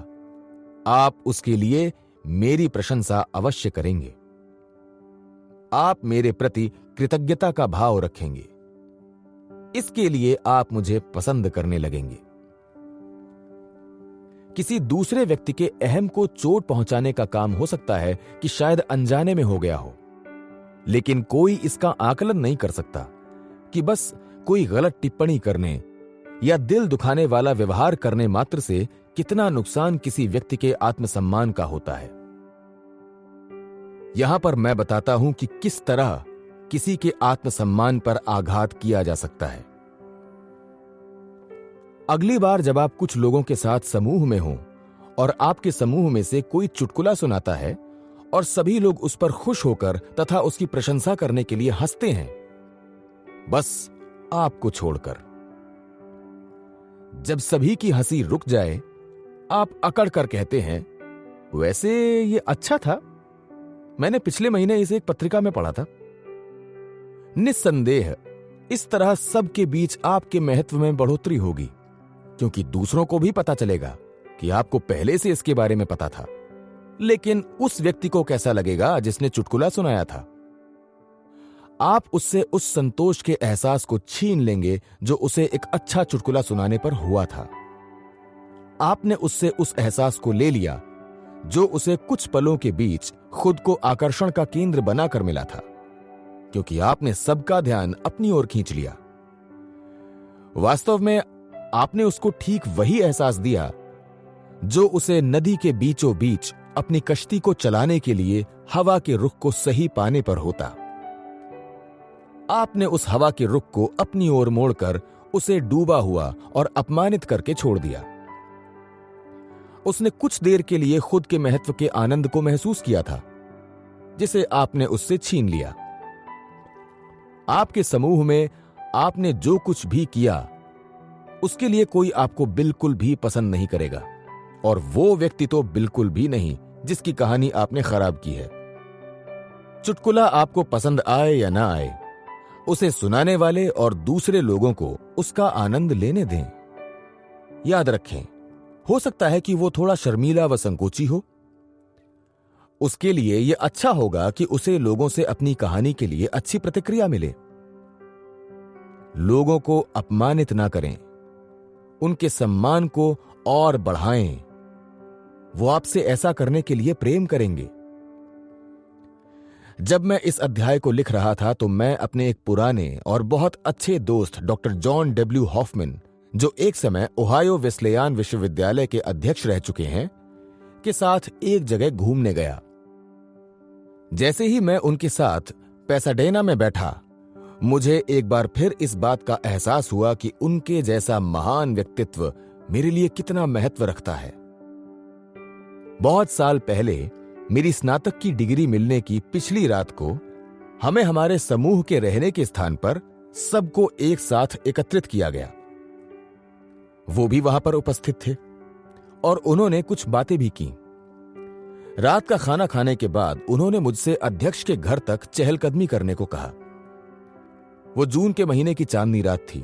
आप उसके लिए मेरी प्रशंसा अवश्य करेंगे। आप मेरे प्रति कृतज्ञता का भाव रखेंगे। इसके लिए आप मुझे पसंद करने लगेंगे। किसी दूसरे व्यक्ति के अहम को चोट पहुंचाने का काम हो सकता है कि शायद अनजाने में हो गया हो, लेकिन कोई इसका आकलन नहीं कर सकता कि बस कोई गलत टिप्पणी करने या दिल दुखाने वाला व्यवहार करने मात्र से कितना नुकसान किसी व्यक्ति के आत्मसम्मान का होता है। यहां पर मैं बताता हूं कि किस तरह किसी के आत्मसम्मान पर आघात किया जा सकता है। अगली बार जब आप कुछ लोगों के साथ समूह में हों और आपके समूह में से कोई चुटकुला सुनाता है और सभी लोग उस पर खुश होकर तथा उसकी प्रशंसा करने के लिए हंसते हैं, बस आपको छोड़कर। जब सभी की हंसी रुक जाए, आप अकड़ कर कहते हैं, वैसे ये अच्छा था, मैंने पिछले महीने इसे एक पत्रिका में पढ़ा था। निस्संदेह इस तरह सबके बीच आपके महत्व में बढ़ोतरी होगी, क्योंकि दूसरों को भी पता चलेगा कि आपको पहले से इसके बारे में पता था। लेकिन उस व्यक्ति को कैसा लगेगा जिसने चुटकुला सुनाया था? आप उससे उस संतोष के एहसास को छीन लेंगे जो उसे एक अच्छा चुटकुला सुनाने पर हुआ था। आपने उससे उस एहसास को ले लिया जो उसे कुछ पलों के बीच खुद को आकर्षण का केंद्र बनाकर मिला था, क्योंकि आपने सबका ध्यान अपनी ओर खींच लिया। वास्तव में आपने उसको ठीक वही एहसास दिया जो उसे नदी के बीचों बीच अपनी कश्ती को चलाने के लिए हवा के रुख को सही पाने पर होता। आपने उस हवा के रुख को अपनी ओर मोड़कर उसे डूबा हुआ और अपमानित करके छोड़ दिया। उसने कुछ देर के लिए खुद के महत्व के आनंद को महसूस किया था, जिसे आपने उससे छीन लिया। आपके समूह में आपने जो कुछ भी किया, उसके लिए कोई आपको बिल्कुल भी पसंद नहीं करेगा, और वो व्यक्ति तो बिल्कुल भी नहीं जिसकी कहानी आपने खराब की है। चुटकुला आपको पसंद आए या ना आए, उसे सुनाने वाले और दूसरे लोगों को उसका आनंद लेने दें। याद रखें, हो सकता है कि वो थोड़ा शर्मीला व संकोची हो। उसके लिए यह अच्छा होगा कि उसे लोगों से अपनी कहानी के लिए अच्छी प्रतिक्रिया मिले। लोगों को अपमानित ना करें, उनके सम्मान को और बढ़ाएं। वो आपसे ऐसा करने के लिए प्रेम करेंगे। जब मैं इस अध्याय को लिख रहा था तो मैं अपने एक पुराने और बहुत अच्छे दोस्त डॉक्टर जॉन डब्ल्यू हॉफमैन, जो एक समय ओहायो वेस्लेयान विश्वविद्यालय के अध्यक्ष रह चुके हैं, के साथ एक जगह घूमने गया। जैसे ही मैं उनके साथ पैसाडेना में बैठा मुझे एक बार फिर इस बात का एहसास हुआ कि उनके जैसा महान व्यक्तित्व मेरे लिए कितना महत्व रखता है। बहुत साल पहले मेरी स्नातक की डिग्री मिलने की पिछली रात को हमें हमारे समूह के रहने के स्थान पर सबको एक साथ एकत्रित किया गया। वो भी वहां पर उपस्थित थे और उन्होंने कुछ बातें भी की। रात का खाना खाने के बाद उन्होंने मुझसे अध्यक्ष के घर तक चहलकदमी करने को कहा। वो जून के महीने की चांदनी रात थी।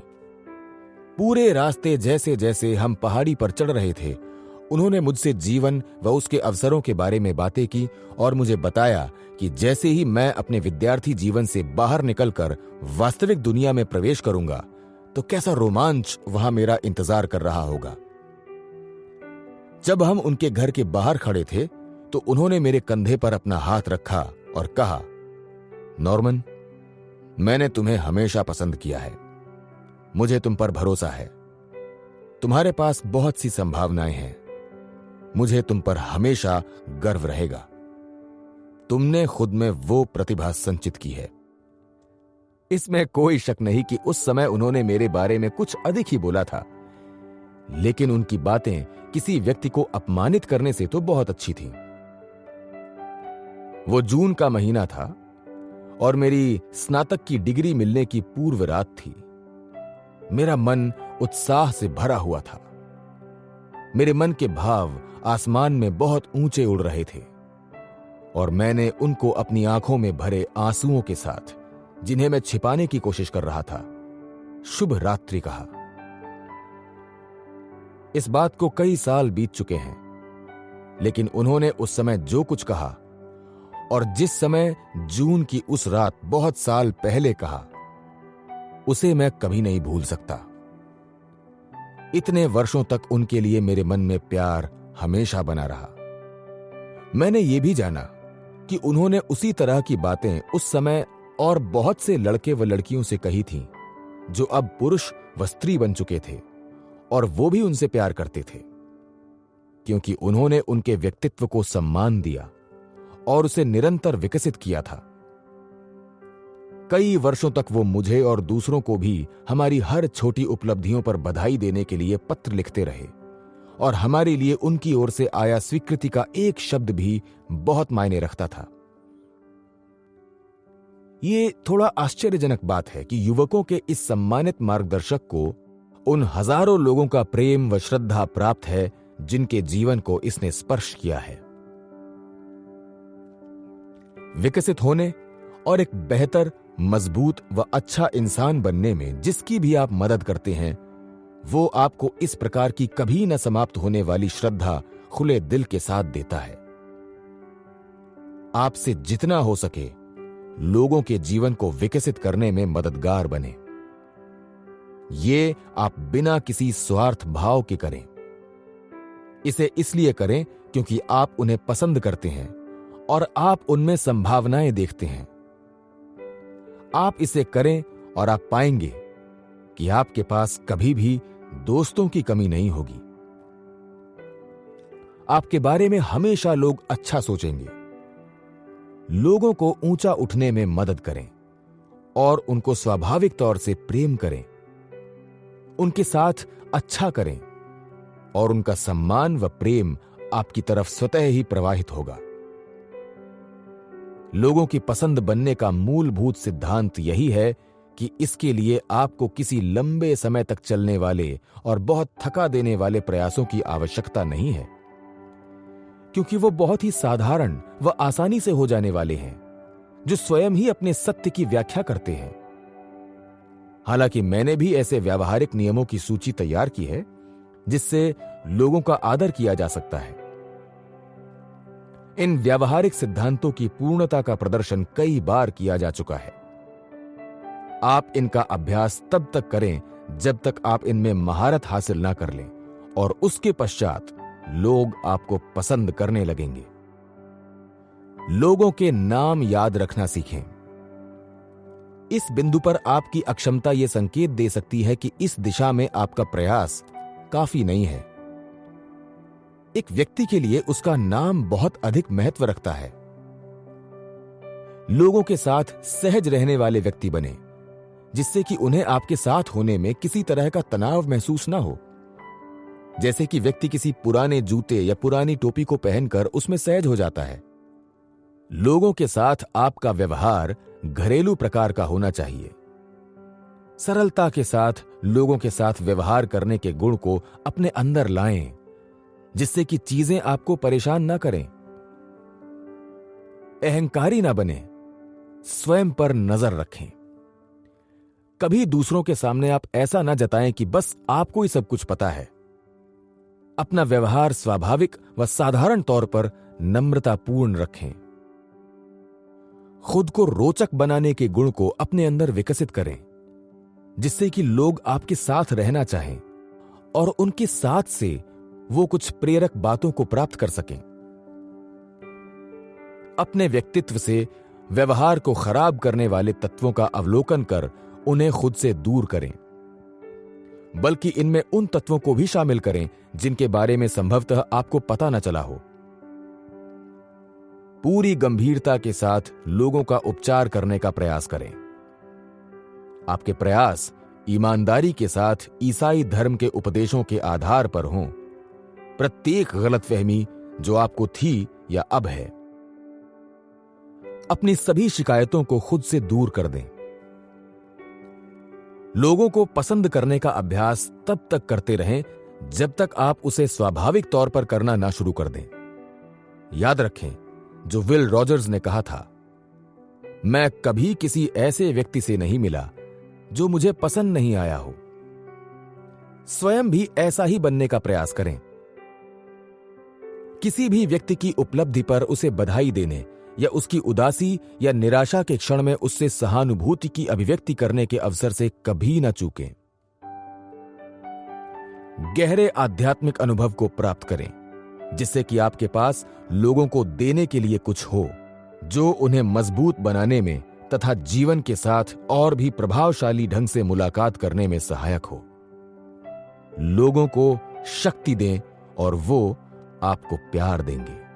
पूरे रास्ते जैसे जैसे हम पहाड़ी पर चढ़ रहे थे, उन्होंने मुझसे जीवन व उसके अवसरों के बारे में बातें की और मुझे बताया कि जैसे ही मैं अपने विद्यार्थी जीवन से बाहर निकलकर वास्तविक दुनिया में प्रवेश करूंगा तो कैसा रोमांच वहां मेरा इंतजार कर रहा होगा। जब हम उनके घर के बाहर खड़े थे तो उन्होंने मेरे कंधे पर अपना हाथ रखा और कहा, नॉर्मन, मैंने तुम्हें हमेशा पसंद किया है। मुझे तुम पर भरोसा है। तुम्हारे पास बहुत सी संभावनाएं हैं। मुझे तुम पर हमेशा गर्व रहेगा। तुमने खुद में वो प्रतिभा संचित की है। इसमें कोई शक नहीं कि उस समय उन्होंने मेरे बारे में कुछ अधिक ही बोला था, लेकिन उनकी बातें किसी व्यक्ति को अपमानित करने से तो बहुत अच्छी थीं। वो जून का महीना था और मेरी स्नातक की डिग्री मिलने की पूर्व रात थी। मेरा मन उत्साह से भरा हुआ था। मेरे मन के भाव आसमान में बहुत ऊंचे उड़ रहे थे और मैंने उनको अपनी आंखों में भरे आंसुओं के साथ, जिन्हें मैं छिपाने की कोशिश कर रहा था, शुभ रात्रि कहा। इस बात को कई साल बीत चुके हैं, लेकिन उन्होंने उस समय जो कुछ कहा और जिस समय जून की उस रात बहुत साल पहले कहा, उसे मैं कभी नहीं भूल सकता। इतने वर्षों तक उनके लिए मेरे मन में प्यार हमेशा बना रहा। मैंने ये भी जाना कि उन्होंने उसी तरह की बातें उस समय और बहुत से लड़के व लड़कियों से कही थीं, जो अब पुरुष व स्त्री बन चुके थे और वो भी उनसे प्यार करते थे, क्योंकि उन्होंने उनके व्यक्तित्व को सम्मान दिया और उसे निरंतर विकसित किया था। कई वर्षों तक वो मुझे और दूसरों को भी हमारी हर छोटी उपलब्धियों पर बधाई देने के लिए पत्र लिखते रहे और हमारे लिए उनकी ओर से आया स्वीकृति का एक शब्द भी बहुत मायने रखता था। ये थोड़ा आश्चर्यजनक बात है कि युवकों के इस सम्मानित मार्गदर्शक को उन हजारों लोगों का प्रेम व श्रद्धा प्राप्त है जिनके जीवन को इसने स्पर्श किया है। विकसित होने और एक बेहतर, मजबूत व अच्छा इंसान बनने में जिसकी भी आप मदद करते हैं, वो आपको इस प्रकार की कभी न समाप्त होने वाली श्रद्धा खुले दिल के साथ देता है। आपसे जितना हो सके लोगों के जीवन को विकसित करने में मददगार बने। ये आप बिना किसी स्वार्थ भाव के करें। इसे इसलिए करें क्योंकि आप उन्हें पसंद करते हैं और आप उनमें संभावनाएं देखते हैं। आप इसे करें और आप पाएंगे कि आपके पास कभी भी दोस्तों की कमी नहीं होगी। आपके बारे में हमेशा लोग अच्छा सोचेंगे। लोगों को ऊंचा उठने में मदद करें और उनको स्वाभाविक तौर से प्रेम करें। उनके साथ अच्छा करें और उनका सम्मान व प्रेम आपकी तरफ स्वतः ही प्रवाहित होगा। लोगों की पसंद बनने का मूलभूत सिद्धांत यही है कि इसके लिए आपको किसी लंबे समय तक चलने वाले और बहुत थका देने वाले प्रयासों की आवश्यकता नहीं है, क्योंकि वो बहुत ही साधारण व आसानी से हो जाने वाले हैं, जो स्वयं ही अपने सत्य की व्याख्या करते हैं। हालांकि मैंने भी ऐसे व्यावहारिक नियमों की सूची तैयार की है जिससे लोगों का आदर किया जा सकता है। इन व्यावहारिक सिद्धांतों की पूर्णता का प्रदर्शन कई बार किया जा चुका है। आप इनका अभ्यास तब तक करें जब तक आप इनमें महारत हासिल ना कर लें, और उसके पश्चात लोग आपको पसंद करने लगेंगे। लोगों के नाम याद रखना सीखें। इस बिंदु पर आपकी अक्षमता यह संकेत दे सकती है कि इस दिशा में आपका प्रयास काफी नहीं है। एक व्यक्ति के लिए उसका नाम बहुत अधिक महत्व रखता है। लोगों के साथ सहज रहने वाले व्यक्ति बने, जिससे कि उन्हें आपके साथ होने में किसी तरह का तनाव महसूस ना हो। जैसे कि व्यक्ति किसी पुराने जूते या पुरानी टोपी को पहनकर उसमें सहज हो जाता है। लोगों के साथ आपका व्यवहार घरेलू प्रकार का होना चाहिए। सरलता के साथ लोगों के साथ व्यवहार करने के गुण को अपने अंदर लाएं, जिससे कि चीजें आपको परेशान ना करें। अहंकारी ना बने, स्वयं पर नजर रखें। कभी दूसरों के सामने आप ऐसा ना जताएं कि बस आपको ही सब कुछ पता है। अपना व्यवहार स्वाभाविक व साधारण तौर पर नम्रतापूर्ण रखें। खुद को रोचक बनाने के गुण को अपने अंदर विकसित करें, जिससे कि लोग आपके साथ रहना चाहें और उनके साथ से वो कुछ प्रेरक बातों को प्राप्त कर सकें। अपने व्यक्तित्व से व्यवहार को खराब करने वाले तत्वों का अवलोकन कर उन्हें खुद से दूर करें, बल्कि इनमें उन तत्वों को भी शामिल करें जिनके बारे में संभवतः आपको पता न चला हो। पूरी गंभीरता के साथ लोगों का उपचार करने का प्रयास करें। आपके प्रयास ईमानदारी के साथ ईसाई धर्म के उपदेशों के आधार पर हों। प्रत्येक गलतफहमी जो आपको थी या अब है, अपनी सभी शिकायतों को खुद से दूर कर दें। लोगों को पसंद करने का अभ्यास तब तक करते रहें जब तक आप उसे स्वाभाविक तौर पर करना ना शुरू कर दें। याद रखें जो विल रॉजर्स ने कहा था, मैं कभी किसी ऐसे व्यक्ति से नहीं मिला जो मुझे पसंद नहीं आया हो। स्वयं भी ऐसा ही बनने का प्रयास करें। किसी भी व्यक्ति की उपलब्धि पर उसे बधाई देने या उसकी उदासी या निराशा के क्षण में उससे सहानुभूति की अभिव्यक्ति करने के अवसर से कभी न चूकें। गहरे आध्यात्मिक अनुभव को प्राप्त करें, जिससे कि आपके पास लोगों को देने के लिए कुछ हो जो उन्हें मजबूत बनाने में तथा जीवन के साथ और भी प्रभावशाली ढंग से मुलाकात करने में सहायक हो। लोगों को शक्ति दें और वो आपको प्यार देंगे।